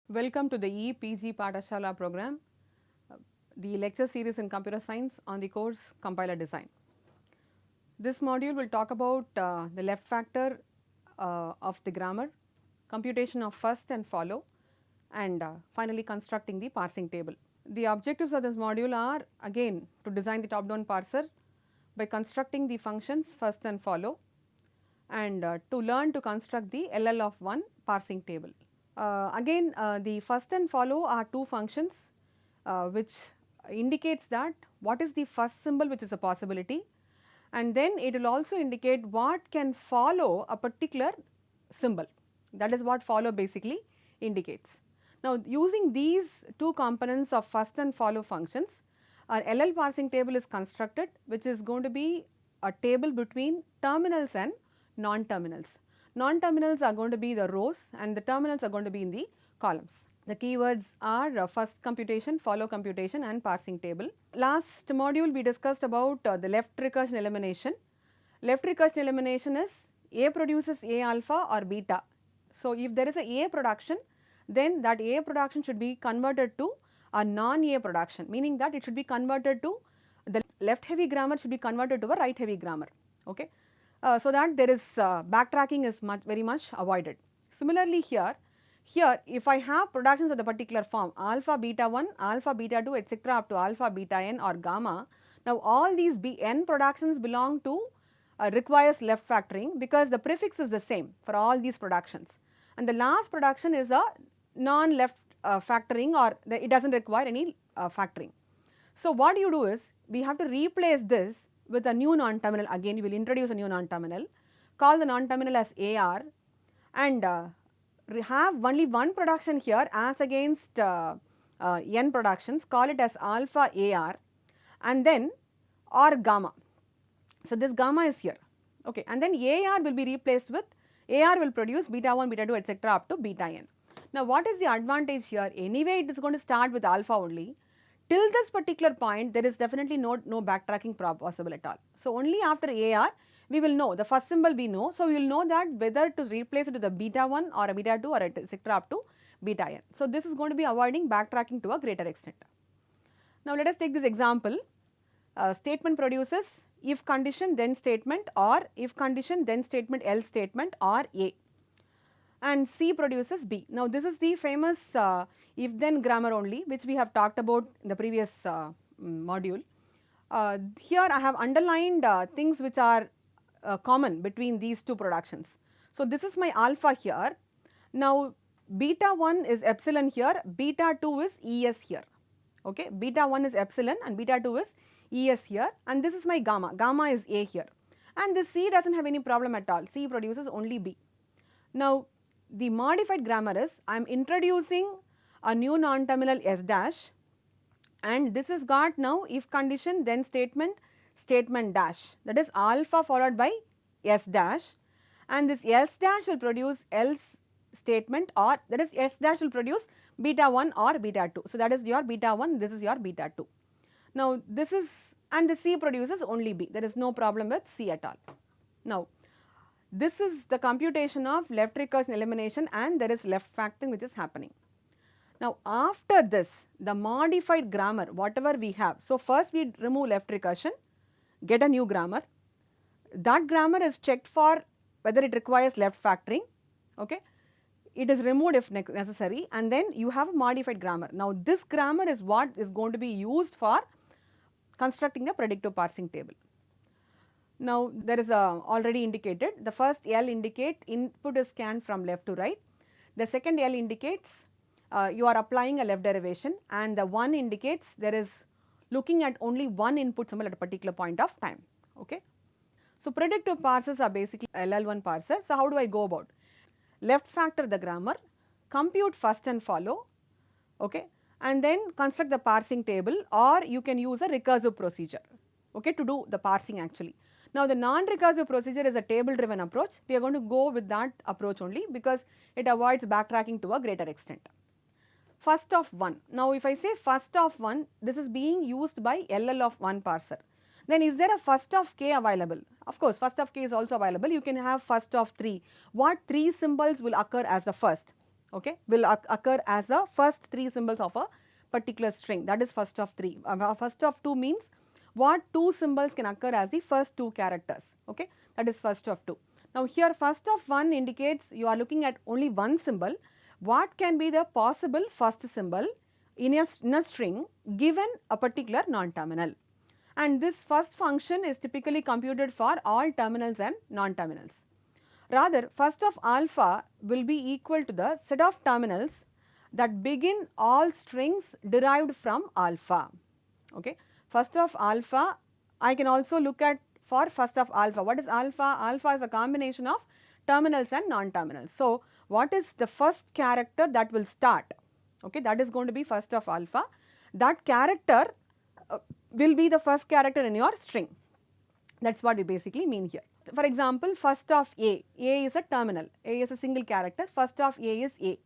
Welcome to the EPG Pathashala program, the lecture series in computer science on the course Compiler Design. This module will talk about the left factor of the grammar, computation of first and follow, and finally constructing the parsing table. The objectives of this module are again to design the top down parser by constructing the functions first and follow, and to learn to construct the LL of 1 parsing table. The first and follow are two functions which indicates that what is the first symbol which is a possibility, and then it will also indicate what can follow a particular symbol. That is what follow basically indicates. Now, using these two components of first and follow functions, our LL parsing table is constructed, which is going to be a table between terminals and non-terminals. Non-terminals are going to be the rows and the terminals are going to be in the columns. The keywords are first computation, follow computation and parsing table. Last module we discussed about the left recursion elimination. Left recursion elimination is A produces A alpha or beta. So, if there is a production, then that A production should be converted to a non-A production, meaning that it should be converted to the left heavy grammar should be converted to a right heavy grammar. Okay. So that there is backtracking is very much avoided. Similarly here if I have productions of the particular form alpha beta 1, alpha beta 2 etc. up to alpha beta n or gamma, now all these n productions belong to requires left factoring because the prefix is the same for all these productions, and the last production is a non left factoring, or it does not require any factoring. So, what you do is we have to replace this with a new non-terminal. Again we will introduce a new non-terminal, call the non-terminal as AR, and have only one production here as against n productions, call it as alpha AR and then or gamma. So, this gamma is here, okay, and then AR will be replaced with AR will produce beta 1, beta 2 etc. up to beta n. Now, what is the advantage here? Anyway it is going to start with alpha only. Till this particular point there is definitely no backtracking possible at all. So, only after AR we will know the first symbol we know. So, we will know that whether to replace it with a beta 1 or a beta 2 or etc. up to beta n. So, this is going to be avoiding backtracking to a greater extent. Now, let us take this example. Statement produces if condition then statement, or if condition then statement else statement, or A, and C produces B. Now, this is the famous if then grammar only, which we have talked about in the previous module. Here I have underlined things which are common between these two productions. So, this is my alpha here. Now, beta 1 is epsilon here, beta 2 is ES here. Okay. Beta 1 is epsilon and beta 2 is ES here, and this is my gamma, gamma is A here, and this C does not have any problem at all, C produces only B. Now, the modified grammar is I am introducing a new non-terminal S dash, and this is got now if condition then statement statement dash, that is alpha followed by S dash, and this S dash will produce else statement, or that is S dash will produce beta 1 or beta 2. So, that is your beta 1, this is your beta 2. Now, this is, and the C produces only B, there is no problem with C at all. Now, this is the computation of left recursion elimination, and there is left factoring which is happening. Now, after this the modified grammar whatever we have, so first we remove left recursion, get a new grammar, that grammar is checked for whether it requires left factoring, okay, it is removed if necessary, and then you have a modified grammar. Now, this grammar is what is going to be used for constructing the predictive parsing table. Now, there is already indicated, the first L indicate input is scanned from left to right, the second L indicates you are applying a left derivation, and the 1 indicates there is looking at only one input symbol at a particular point of time. Okay. So, predictive parsers are basically LL1 parser. So, how do I go about? Left factor the grammar, compute first and follow, okay, and then construct the parsing table, or you can use a recursive procedure, okay, to do the parsing actually. Now, the non-recursive procedure is a table driven approach. We are going to go with that approach only because it avoids backtracking to a greater extent. First of 1. Now, if I say first of 1, this is being used by LL of 1 parser. Then is there a first of k available? Of course, first of k is also available. You can have first of 3. What 3 symbols will occur as the first? okay, will occur as the first 3 symbols of a particular string, that is first of 3. First of 2 means what 2 symbols can occur as the first 2 characters, okay, that is first of 2. Now here first of 1 indicates you are looking at only one symbol. What can be the possible first symbol in a string given a particular non-terminal? And this first function is typically computed for all terminals and non-terminals. Rather, first of alpha will be equal to the set of terminals that begin all strings derived from alpha. Okay. First of alpha, I can also look at for first of alpha. What is alpha? Alpha is a combination of terminals and non-terminals. So, what is the first character that will start? Okay, that is going to be first of alpha. That character will be the first character in your string. That is what we basically mean here. For example, first of A is a terminal, A is a single character, first of A is A,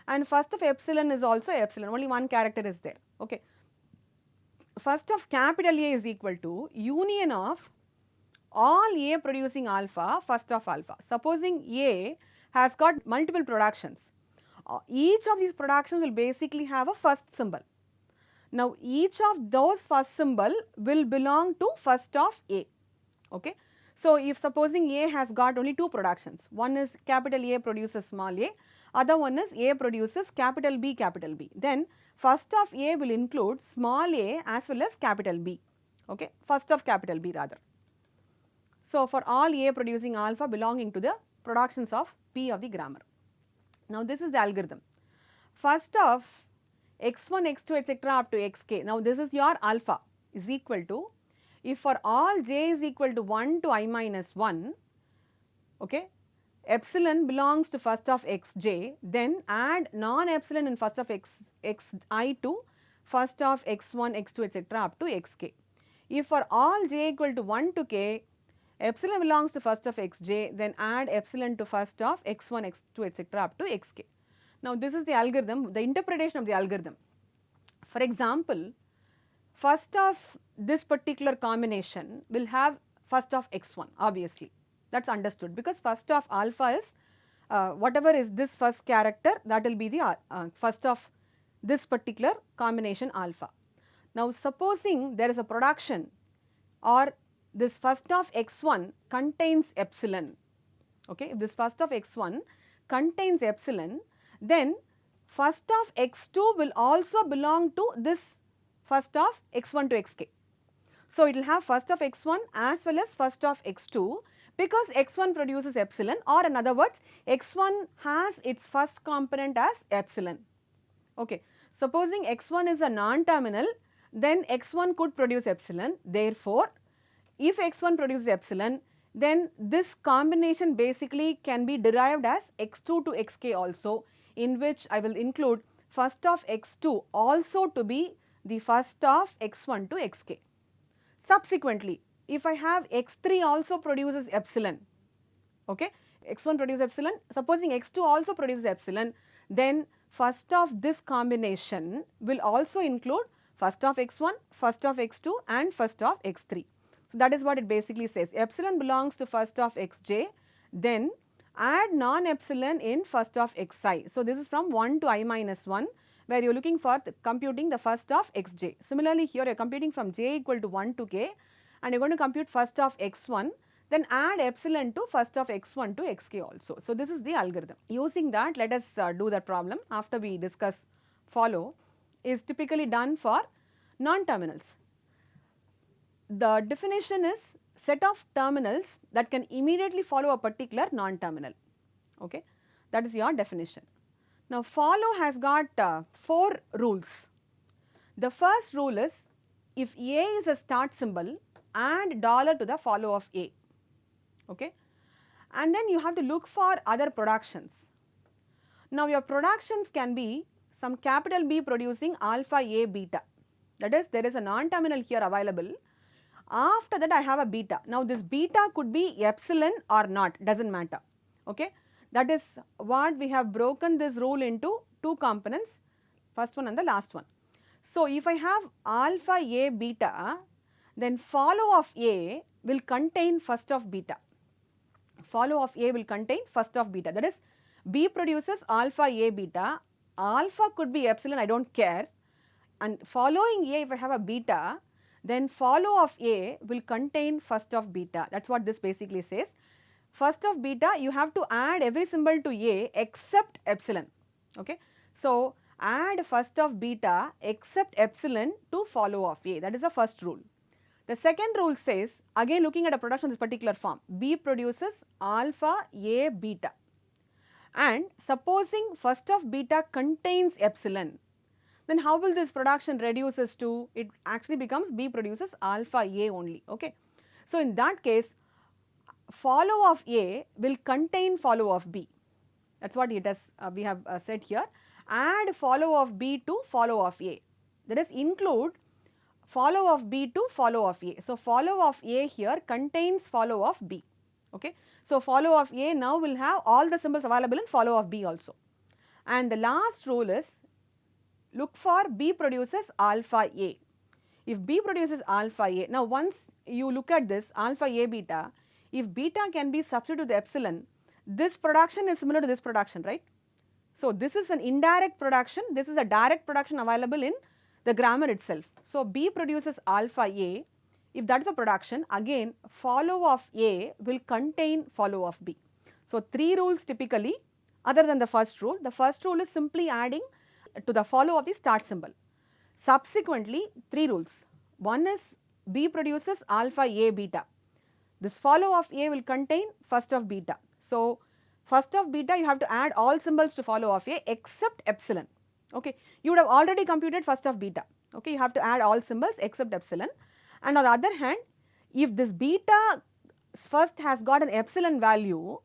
and first of epsilon is also epsilon, only one character is there. Okay. First of capital A is equal to union of all A producing alpha, first of alpha. Supposing A has got multiple productions, each of these productions will basically have a first symbol. Now, each of those first symbol will belong to first of A. Okay. So, if supposing A has got only 2 productions, one is capital A produces small a, other one is A produces capital B, then first of A will include small a as well as capital B, okay, first of capital B rather. So, for all A producing alpha belonging to the productions of P of the grammar. Now, this is the algorithm. First of x1, x2 etc. up to xk. Now, this is your alpha is equal to, if for all j is equal to 1 to I minus 1, okay, epsilon belongs to first of xj, then add non-epsilon in first of xi to first of x1, x2 etc. up to xk. If for all j equal to 1 to k, epsilon belongs to first of xj, then add epsilon to first of x1, x2 etc. up to xk. Now, this is the algorithm, the interpretation of the algorithm. For example, first of this particular combination will have first of x1, obviously, that is understood, because first of alpha is whatever is this first character, that will be the first of this particular combination alpha. Now, supposing there is a production or this first of x1 contains epsilon, okay, if this first of x1 contains epsilon, then first of x2 will also belong to this first of x1 to xk. So, it will have first of x1 as well as first of x2, because x1 produces epsilon, or in other words x1 has its first component as epsilon. Okay. Supposing x1 is a non-terminal, then x1 could produce epsilon. Therefore, if x1 produces epsilon, then this combination basically can be derived as x2 to xk also, in which I will include first of x2 also to be the first of x1 to xk. Subsequently, if I have x3 also produces epsilon, okay, x1 produces epsilon, supposing x2 also produces epsilon, then first of this combination will also include first of x1, first of x2 and first of x3. So, that is what it basically says, epsilon belongs to first of xj, then add non-epsilon in first of xi. So, this is from 1 to I minus 1, where you are looking for computing the first of xj. Similarly, here you are computing from j equal to 1 to k, and you are going to compute first of x1, then add epsilon to first of x1 to xk also. So, this is the algorithm. Using that, let us do that problem after we discuss follow is typically done for non-terminals. The definition is set of terminals that can immediately follow a particular non-terminal, okay, that is your definition. Now, follow has got 4 rules. The first rule is, if A is a start symbol, add dollar to the follow of A, okay, and then you have to look for other productions. Now, your productions can be some capital B producing alpha A beta, that is there is a non-terminal here available. After that I have a beta. Now, this beta could be epsilon or not, does not matter, okay. That is what we have broken this rule into 2 components, first one and the last one. So, if I have alpha A beta, then follow of A will contain first of beta, follow of A will contain first of beta, that is B produces alpha A beta, alpha could be epsilon, I don't care, and following A, if I have a beta, then follow of A will contain first of beta. That is what this basically says. First of beta, you have to add every symbol to A except epsilon. Okay. So, add first of beta except epsilon to follow of A, that is the first rule. The second rule says, again looking at a production in this particular form, B produces alpha A beta, and supposing first of beta contains epsilon, then how will this production reduces to, it actually becomes B produces alpha A only. Okay. So, in that case, follow of A will contain follow of B, that is what it has we have said here. Add follow of B to follow of A, that is include follow of B to follow of A. So, follow of A here contains follow of B. Okay. So, follow of A now will have all the symbols available in follow of B also. And the last rule is, look for B produces alpha A. If B produces alpha A, now once you look at this alpha A beta, if beta can be substituted to the epsilon, this production is similar to this production, right. So, this is an indirect production, this is a direct production available in the grammar itself. So, B produces alpha A, if that is a production, again follow of A will contain follow of B. So, 3 rules typically other than the first rule. The first rule is simply adding to the follow of the start symbol. Subsequently, 3 rules. One is B produces alpha A beta. This follow of A will contain first of beta. So, first of beta you have to add all symbols to follow of A except epsilon. Okay. You would have already computed first of beta. Okay. You have to add all symbols except epsilon. And on the other hand, if this beta first has got an epsilon value,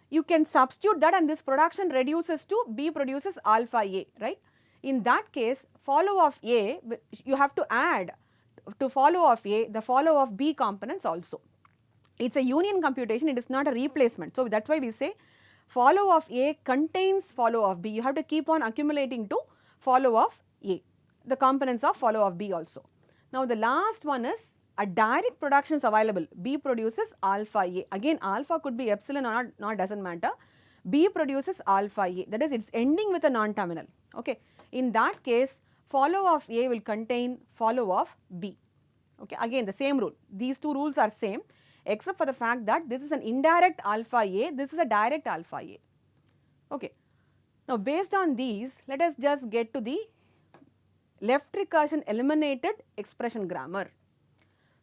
you can substitute that and this production reduces to B produces alpha A, right. In that case, follow of A, you have to add to follow of A the follow of B components also. It is a union computation, it is not a replacement. So, that is why we say follow of A contains follow of B. You have to keep on accumulating to follow of A, the components of follow of B also. Now, the last one is a direct production is available. B produces alpha A. Again, alpha could be epsilon or not does not matter. B produces alpha A, that is it is ending with a non-terminal. Okay. In that case, follow of A will contain follow of B. Okay. Again, the same rule. These 2 rules are same, except for the fact that this is an indirect alpha A, this is a direct alpha A. Okay. Now, based on these, let us just get to the left recursion eliminated expression grammar.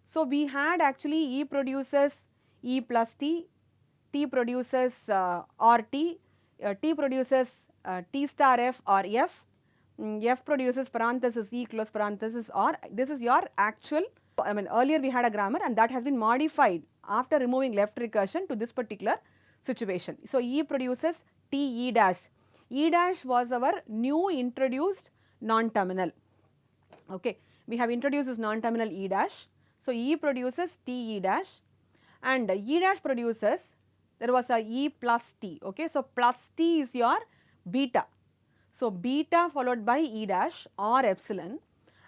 So, we had actually E produces E plus T, T produces or T, T produces T star F or F, F produces parenthesis E close parenthesis or, this is your actual, I mean earlier we had a grammar and that has been modified after removing left recursion to this particular situation. So, E produces T E dash. E dash was our new introduced non-terminal. Okay. We have introduced this non-terminal E dash. So, E produces T E dash and E dash produces, there was a E plus T. Okay. So, plus T is your beta. So, beta followed by E dash or epsilon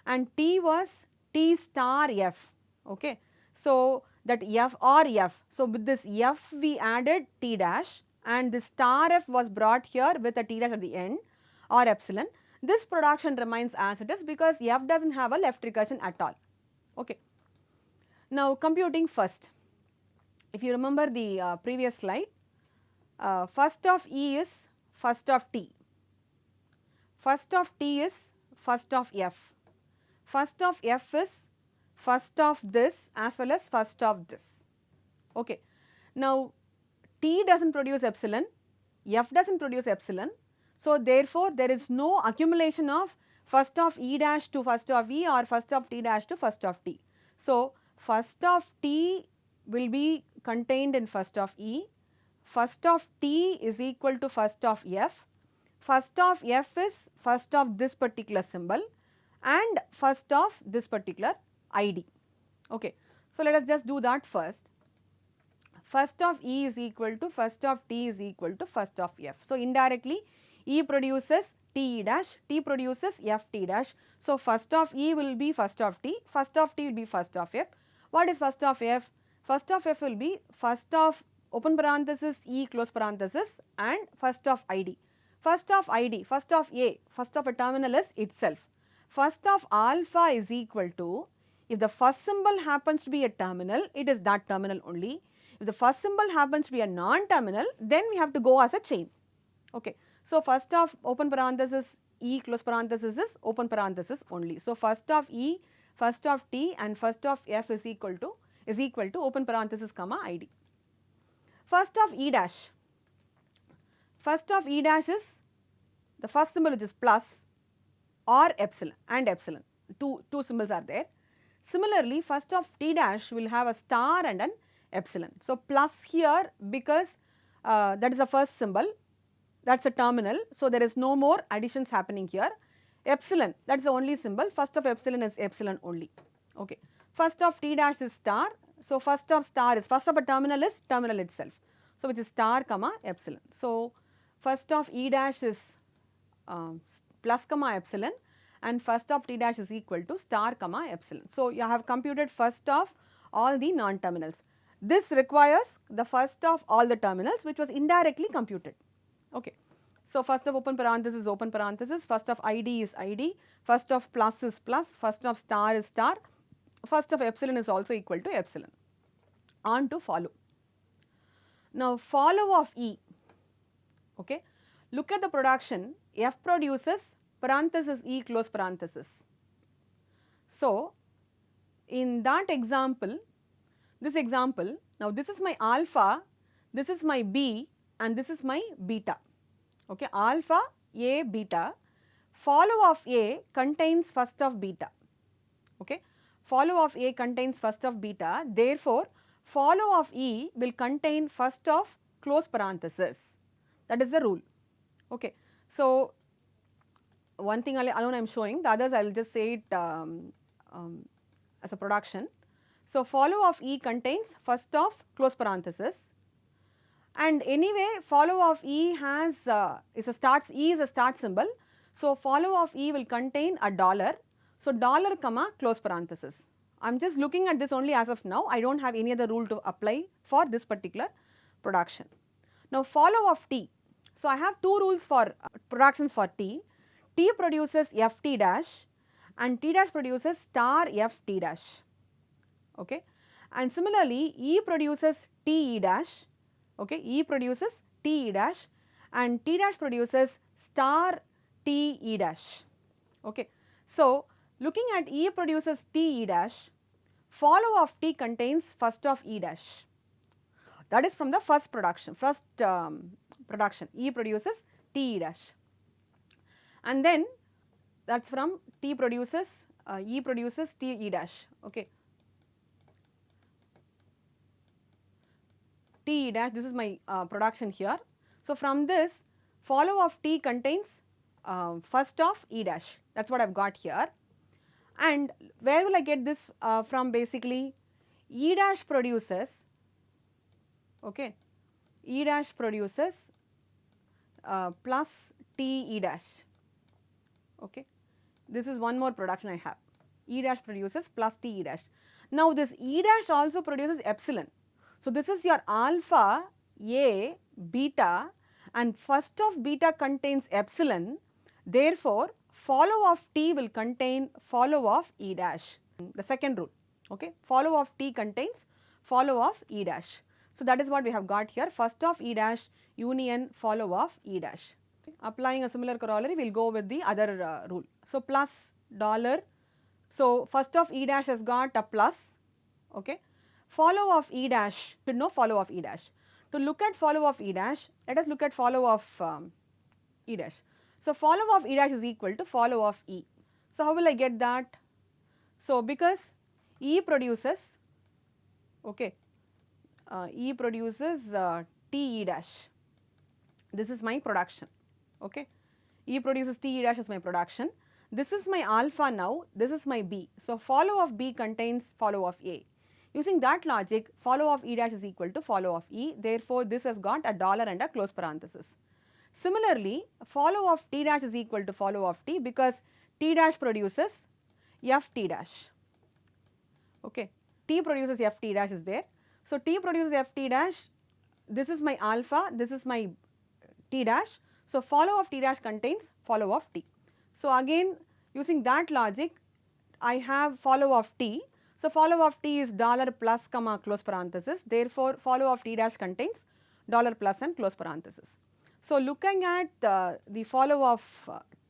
and T was T star F. Okay. So, that F or F. So, with this F we added T dash and this star F was brought here with a T dash at the end or epsilon. This production remains as it is because F does not have a left recursion at all. Okay. Now, computing first. If you remember the previous slide, first of E is first of T. First of T is first of F. First of F is first of this as well as first of this. Okay. Now, T does not produce epsilon, F does not produce epsilon. So, therefore, there is no accumulation of first of E dash to first of E or first of T dash to first of T. So, first of T will be contained in first of E, first of T is equal to first of F, first of F is first of this particular symbol and first of this particular ID. Okay. So, let us just do that first. First of E is equal to first of T is equal to first of F. So, indirectly E produces T E dash, T produces F T dash. So, first of E will be first of T, first of T will be first of F. What is first of F? First of F will be first of open parenthesis E close parenthesis and first of ID. First of ID, first of A, first of a terminal is itself. First of alpha is equal to, if the first symbol happens to be a terminal, it is that terminal only. If the first symbol happens to be a non-terminal, then we have to go as a chain. Okay. So, first of open parenthesis E close parenthesis is open parenthesis only. So, first of E, first of T and first of F is equal to open parenthesis comma ID. First of E dash, first of E dash is the first symbol which is plus or epsilon and epsilon, two symbols are there. Similarly, first of T dash will have a star and an epsilon. So, plus here because that is the first symbol, that is a terminal. So, there is no more additions happening here. Epsilon, that is the only symbol, first of epsilon is epsilon only. Okay. First of T dash is star. So, first of star is, first of a terminal is terminal itself. So, which is star comma epsilon. So, first of E dash is plus comma epsilon and first of T dash is equal to star comma epsilon. So, you have computed first of all the non-terminals. This requires the first of all the terminals which was indirectly computed. Okay. So, first of open parenthesis, first of ID is ID, first of plus is plus, first of star is star, first of epsilon is also equal to epsilon. On to follow. Now, follow of E, okay. Look at the production, F produces parenthesis E close parenthesis. So, in that example, now this is my alpha, this is my B and this is my beta, okay. Alpha, A, beta, follow of A contains first of beta, okay. Follow of A contains first of beta, therefore, follow of E will contain first of close parenthesis, that is the rule, okay. So, one thing alone I am showing, the others I will just say it as a production. So, follow of E contains first of close parenthesis and anyway follow of E has E is a start symbol. So, follow of E will contain a dollar. So, dollar comma close parenthesis. I am just looking at this only as of now, I do not have any other rule to apply for this particular production. Now, follow of T. So, I have two rules for productions for T. T produces F T dash and T dash produces star F T dash. Okay. And similarly, E produces T E dash, okay, E produces T E dash and T dash produces star T E dash, okay. So, looking at E produces T E dash, follow of T contains first of E dash, that is from the first production, E produces T E dash and then that is from T produces, E produces T E dash, okay. T E dash, this is my production here. So, from this follow of T contains first of E dash, that is what I have got here. And where will I get this from? Basically E dash produces, okay, E dash produces plus T E dash, okay. This is one more production I have, E dash produces plus T E dash. Now, this E dash also produces epsilon. So, this is your alpha, A, beta and first of beta contains epsilon, therefore, follow of T will contain follow of E dash, the second rule, okay. Follow of T contains follow of E dash. So, that is what we have got here, first of E dash union follow of E dash. Okay. Applying a similar corollary, we will go with the other rule. So, plus dollar, so first of E dash has got a plus, okay. Follow of E dash, to know follow of E dash. To look at follow of E dash, let us look at follow of E dash. So, follow of E dash is equal to follow of E. So, how will I get that? So, because E produces, okay, E produces T E dash, this is my production, okay. E produces T E dash is my production. This is my alpha now, this is my B. So, follow of B contains follow of A. Using that logic, follow of E dash is equal to follow of E, therefore, this has got a dollar and a close parenthesis. Similarly, follow of T dash is equal to follow of T because T dash produces F T dash, okay. T produces F T dash is there. So, T produces F T dash, this is my alpha, this is my T dash. So, follow of T dash contains follow of T. So, again using that logic I have follow of T. So, follow of T is dollar plus comma close parenthesis, therefore, follow of T dash contains dollar plus and close parenthesis. So, looking at the follow of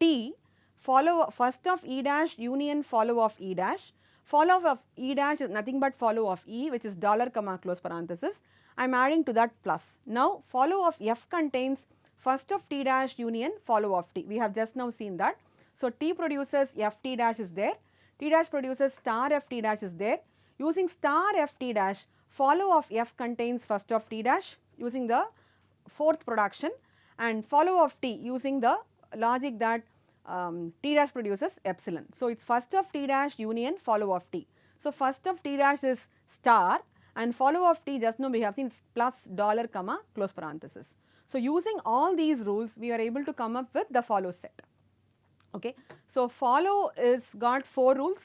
T, follow first of E dash union follow of E dash, follow of E dash is nothing but follow of E, which is dollar comma close parenthesis. I am adding to that plus. Now, follow of F contains first of T dash union follow of T. We have just now seen that. So, T produces F T dash is there, T dash produces star F T dash is there. Using star F T dash, follow of F contains first of T dash using the fourth production, and follow of T using the logic that T dash produces epsilon. So, it is first of T dash union follow of T. So, first of T dash is star and follow of T just now we have seen plus dollar comma close parenthesis. So, using all these rules we are able to come up with the follow set. Okay. So, follow is got 4 rules.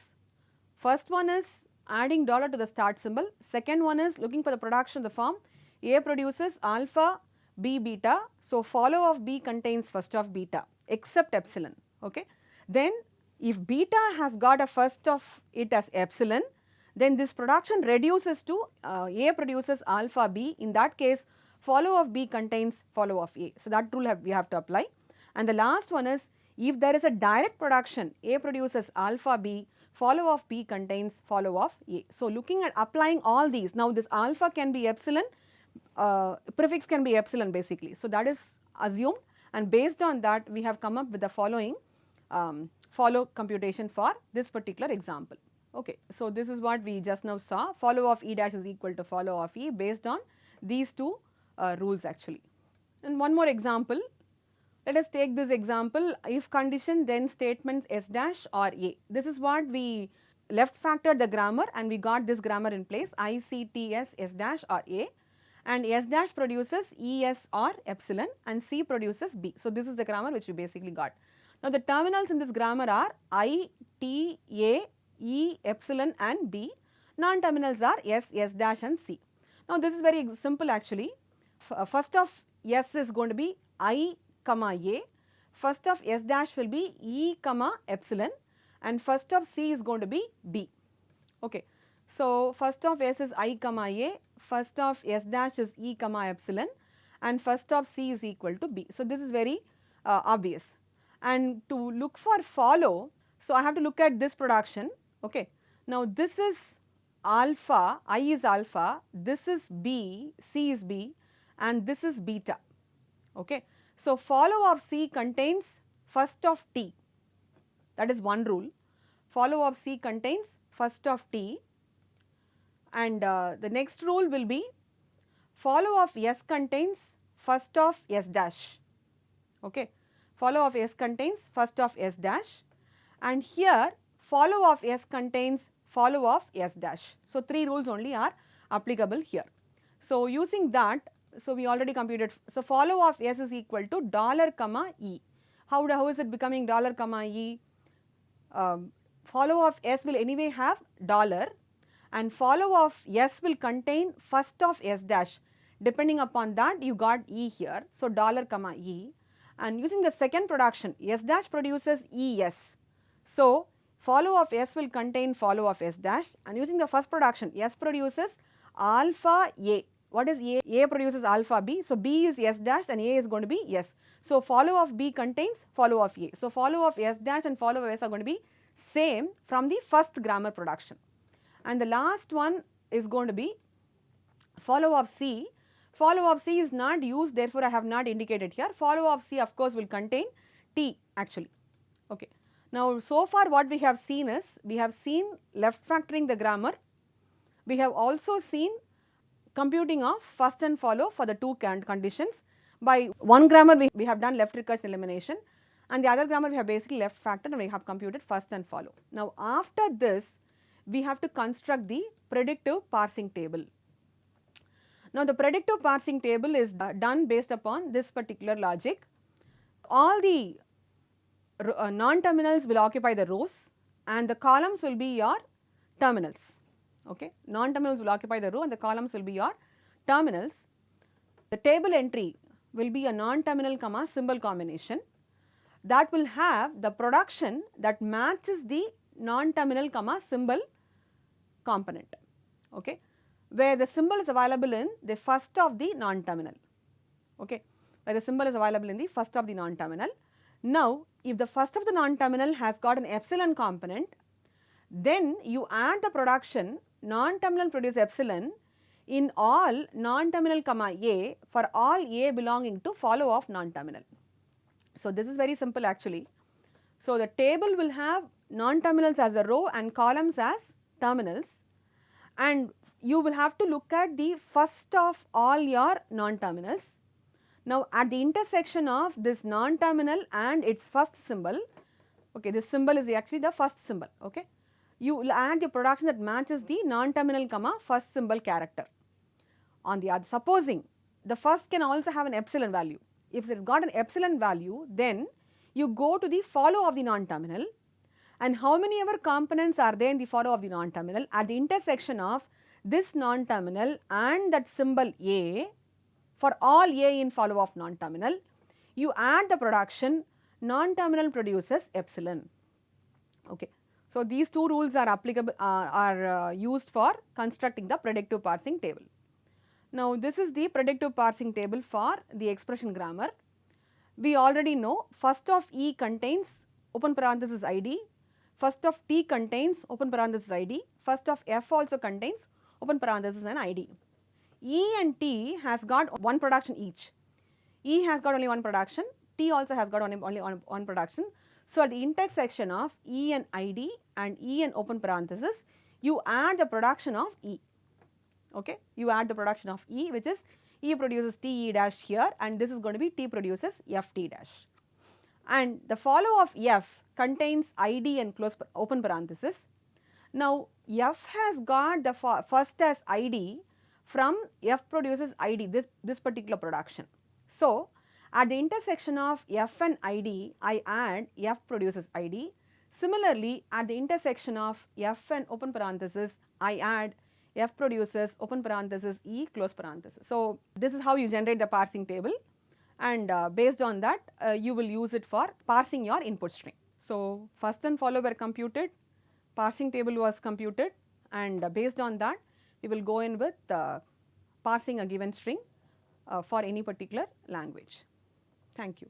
First one is adding dollar to the start symbol. Second one is looking for the production of the form A produces alpha, B beta. So, follow of B contains first of beta except epsilon. Okay. Then if beta has got a first of it as epsilon, then this production reduces to A produces alpha B. In that case, follow of B contains follow of A. So, that rule we have to apply. And the last one is if there is a direct production A produces alpha B, follow of B contains follow of A. So, looking at applying all these, now this alpha can be epsilon, prefix can be epsilon basically. So, that is assumed, and based on that we have come up with the following follow computation for this particular example. Okay. So, this is what we just now saw, follow of E dash is equal to follow of E based on these two rules actually. And one more example, let us take this example, if condition then statements S dash or A. This is what we left factored the grammar and we got this grammar in place, I, C, T, S, S dash or A, and S dash produces E, S or epsilon and C produces B. So, this is the grammar which we basically got. Now, the terminals in this grammar are I, T, A, E, epsilon and B. Non-terminals are S, S dash and C. Now, this is very simple actually. First of S is going to be I comma A, first of S dash will be E comma epsilon and first of C is going to be B. Okay. So, first of S is I comma A, first of S dash is E comma epsilon and first of C is equal to B. So, this is very obvious. And to look for follow, so I have to look at this production. Okay. Now, this is alpha, I is alpha, this is B, C is B and this is beta. Okay. So, follow of C contains first of T, that is one rule. Follow of C contains first of T, and the next rule will be follow of S contains first of S dash. Okay. Follow of S contains first of S dash, and here follow of S contains follow of S dash. So, 3 rules only are applicable here. So, using that, so we already computed. So, follow of S is equal to dollar comma E. How is it becoming dollar comma E? Follow of S will anyway have dollar and follow of S will contain first of S dash. Depending upon that you got E here. So, dollar comma E, and using the second production S dash produces ES. So, follow of S will contain follow of S dash, and using the first production S produces alpha A. What is A? A produces alpha B. So, B is S dash and A is going to be S. So, follow of B contains follow of A. So, follow of S dash and follow of S are going to be same from the first grammar production. And the last one is going to be follow of C. Follow of C is not used, therefore, I have not indicated here. Follow of C of course will contain T actually. Okay. Now, so far what we have seen is, we have seen left factoring the grammar. We have also seen computing of first and follow for the two conditions. By one grammar we have done left recursion elimination, and the other grammar we have basically left factored and we have computed first and follow. Now, after this we have to construct the predictive parsing table. Now, the predictive parsing table is done based upon this particular logic. All the non-terminals will occupy the rows and the columns will be your terminals. Okay. Non-terminals will occupy the row and the columns will be your terminals. the table entry will be a non-terminal comma symbol combination that will have the production that matches the non-terminal comma symbol component, okay, where the symbol is available in the first of the non-terminal, okay, where the symbol is available in the first of the non-terminal. Now, if the first of the non-terminal has got an epsilon component, then you add the production non-terminal produce epsilon in all non-terminal comma A for all A belonging to follow of non-terminal. So, this is very simple actually. So, the table will have non-terminals as a row and columns as terminals, and you will have to look at the first of all your non-terminals. Now, at the intersection of this non-terminal and its first symbol, okay, this symbol is actually the first symbol, okay, you will add the production that matches the non-terminal comma first symbol character. On the other, supposing the first can also have an epsilon value. If it has got an epsilon value, then you go to the follow of the non-terminal, and how many ever components are there in the follow of the non-terminal at the intersection of this non-terminal and that symbol A, for all A in follow of non-terminal, you add the production non-terminal produces epsilon, okay. So, these two rules are applicable, used for constructing the predictive parsing table. Now, this is the predictive parsing table for the expression grammar. We already know first of E contains open parenthesis ID, first of T contains open parenthesis ID, first of F also contains open parenthesis and ID. E and T has got one production each. E has got only one production, T also has got only one production. So, at the intersection of E and ID and E and open parenthesis, you add the production of E, okay. You add the production of E, which is E produces T E dash here, and this is going to be T produces F T dash. And the follow of F contains ID and close open parenthesis. Now, F has got the first as ID from F produces ID, this particular production. So, at the intersection of F and ID, I add F produces ID. Similarly, at the intersection of F and open parenthesis, I add F produces open parenthesis E close parenthesis. So, this is how you generate the parsing table, and based on that you will use it for parsing your input string. So, first and follow were computed, parsing table was computed, and based on that we will go in with parsing a given string for any particular language. Thank you.